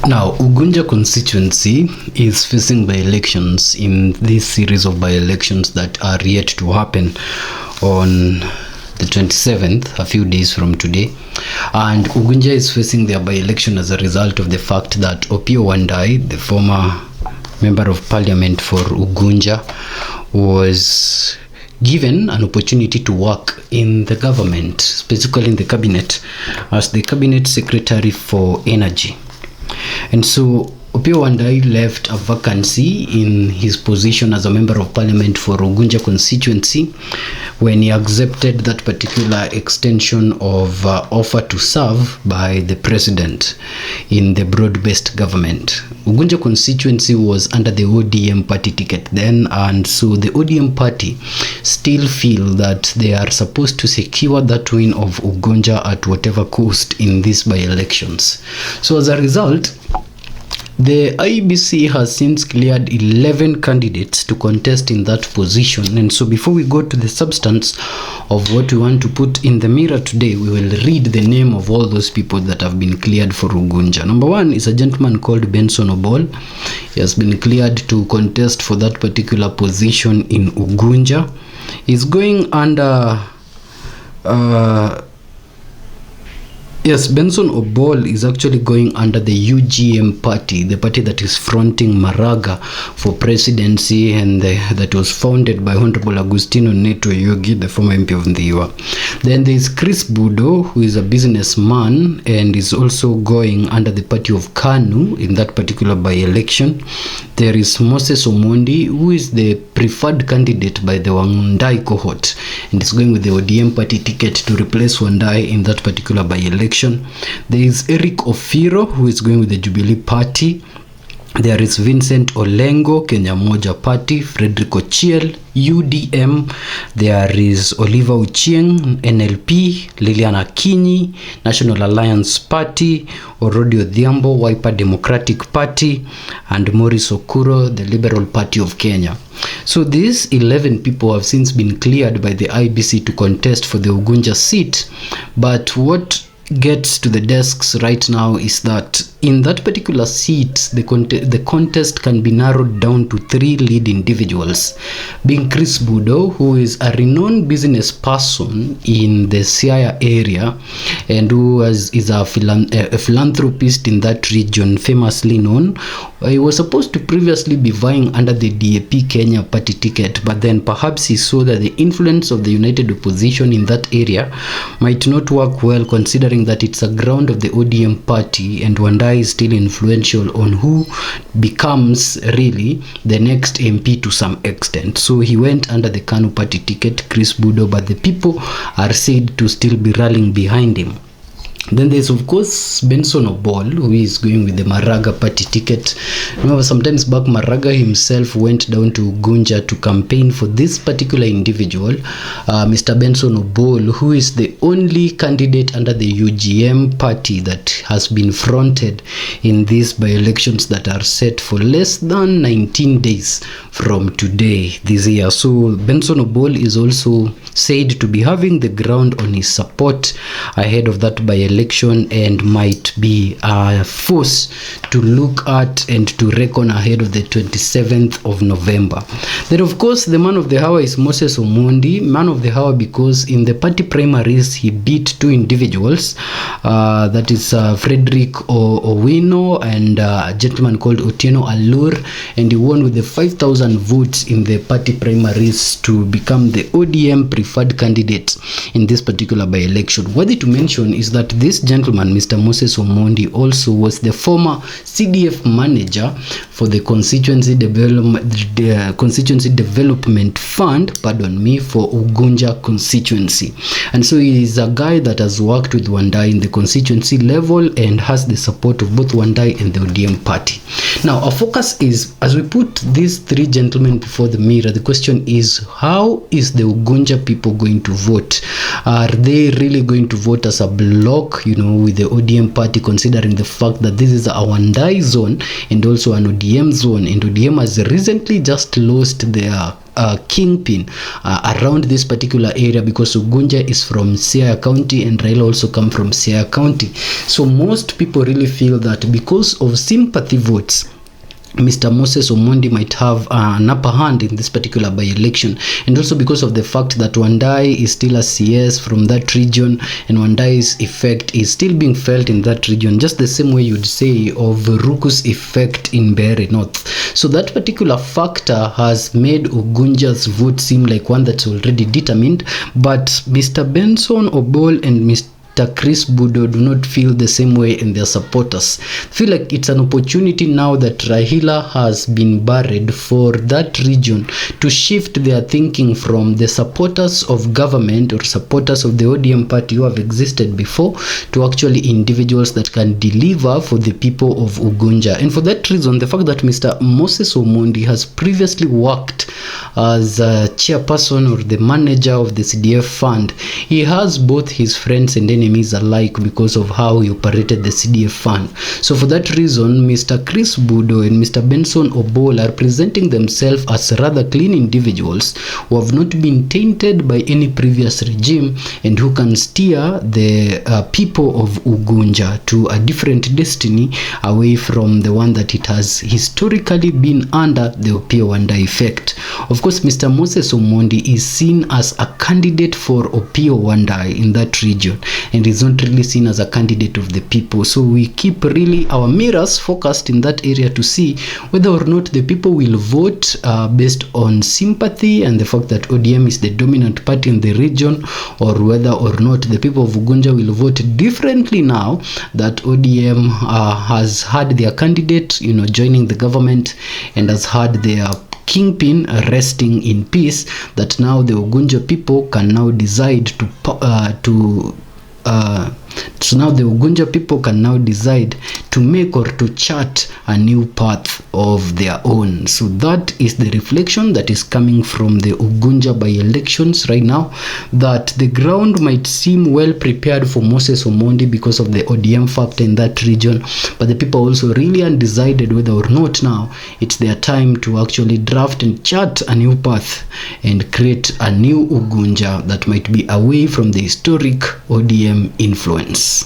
Now, Ugunja constituency is facing by-elections in this series of by-elections that are yet to happen on the 27th, a few days from today. And Ugunja is facing their by-election as a result of the fact that Opiyo Wandayi, the former member of parliament for Ugunja, was given an opportunity to work in the government, specifically in the cabinet, as the cabinet secretary for energy. And so Opiyo Wandayi left a vacancy in his position as a member of parliament for Ugunja constituency when he accepted that particular extension of offer to serve by the president in the broad-based government. Ugunja constituency was under the ODM party ticket then, and so the ODM party still feel that they are supposed to secure that win of Ugunja at whatever cost in these by-elections. So as a result, the IEBC has since cleared 11 candidates to contest in that position. And so before we go to the substance of what we want to put in the mirror today, we will read the name of all those people that have been cleared for Ugunja. Number one is a gentleman called Benson Obol. He has been cleared to contest for that particular position in Ugunja. He's going under yes, Benson Obol is actually going under the UGM party, the party that is fronting Maraga for presidency, and that was founded by Honorable Agustino Neto Yogi, the former MP of Wandayi. Then there is Chris Budo, who is a businessman and is also going under the party of KANU in that particular by-election. There is Moses Omondi, who is the preferred candidate by the Wandayi cohort and is going with the ODM party ticket to replace Wandayi in that particular by-election. There is Eric Ofiro, who is going with the Jubilee Party. There is Vincent Olengo, Kenya Moja Party. Frederick Ochiel, UDM. There is Oliver Uchieng, NLP. Liliana Kinyi, National Alliance Party. Orodio Odhiambo, Wiper Democratic Party. And Maurice Okuro, the Liberal Party of Kenya. So these 11 people have since been cleared by the IEBC to contest for the Ugunja seat. But what gets to the desks right now is that in that particular seat, the contest can be narrowed down to 3 lead individuals, being Chris Budo, who is a renowned business person in the Siaya area and who is a philanthropist in that region, famously known. He was supposed to previously be vying under the DAP Kenya party ticket, but then perhaps he saw that the influence of the United Opposition in that area might not work well, considering that it's a ground of the ODM party and Wandayi is still influential on who becomes really the next MP to some extent. So he went under the KANU party ticket, Chris Budo, but the people are said to still be rallying behind him. Then there's of course Benson Obol, who is going with the Maraga party ticket. Remember, sometimes back Maraga himself went down to Ugunja to campaign for this particular individual, Mr. Benson Obol, who is the only candidate under the UGM party that has been fronted in these by-elections that are set for less than 19 days from today this year. So Benson Obol is also said to be having the ground on his support ahead of that by-election and might be a force to look at and to reckon ahead of the 27th of November. Then of course the man of the hour is Moses Omondi, man of the hour because in the party primaries he beat 2 individuals, that is Frederick Owino and a gentleman called Otieno Allur, and he won with the 5,000 votes in the party primaries to become the ODM preferred candidate in this particular by-election. Worthy to mention is that this gentleman, Mr. Moses Omondi, also was the former CDF manager for the Constituency Development Fund, for Ugunja constituency. And so he is a guy that has worked with Wandayi in the constituency level and has the support of both Wandayi and the ODM party. Now, our focus is, as we put these 3 gentlemen before the mirror, the question is, how is the Ugunja people going to vote? Are they really going to vote as a block, with the ODM party, considering the fact that this is a Wandayi zone and also an ODM zone, and ODM has recently just lost their kingpin around this particular area, because Ugunja is from Siaya County and Raila also come from Siaya County. So most people really feel that because of sympathy votes, Mr. Moses Omondi might have an upper hand in this particular by-election, and also because of the fact that Wandayi is still a CS from that region, and Wandayi's effect is still being felt in that region, just the same way you'd say of Ruku's effect in Mbeere North. So that particular factor has made Ugunja's vote seem like one that's already determined, but Mr. Benson Obol and Mr. Chris Budo do not feel the same way in their supporters. Feel like it's an opportunity now that Raila has been buried for that region to shift their thinking from the supporters of government or supporters of the ODM party who have existed before to actually individuals that can deliver for the people of Ugunja. And for that reason, the fact that Mr. Moses Omondi has previously worked as a chairperson or the manager of the CDF fund, he has both his friends and enemies alike because of how he operated the CDF fund. So for that reason, Mr. Chris Budo and Mr. Benson Obol are presenting themselves as rather clean individuals who have not been tainted by any previous regime and who can steer the people of Ugunja to a different destiny away from the one that it has historically been under, the Opiyo Wandayi effect. Of course, Mr. Moses Omondi is seen as a candidate for Opiyo Wandayi in that region, and is not really seen as a candidate of the people. So we keep really our mirrors focused in that area to see whether or not the people will vote based on sympathy and the fact that ODM is the dominant party in the region, or whether or not the people of Ugunja will vote differently now that ODM has had their candidate, joining the government and has had their kingpin resting in peace, that now the Ugunja people can now decide so now the Ugunja people can now decide to make or to chart a new path of their own. So that is the reflection that is coming from the Ugunja by-elections right now, that the ground might seem well prepared for Moses Omondi because of the ODM factor in that region, but the people also really undecided whether or not now it's their time to actually draft and chart a new path and create a new Ugunja that might be away from the historic ODM influence.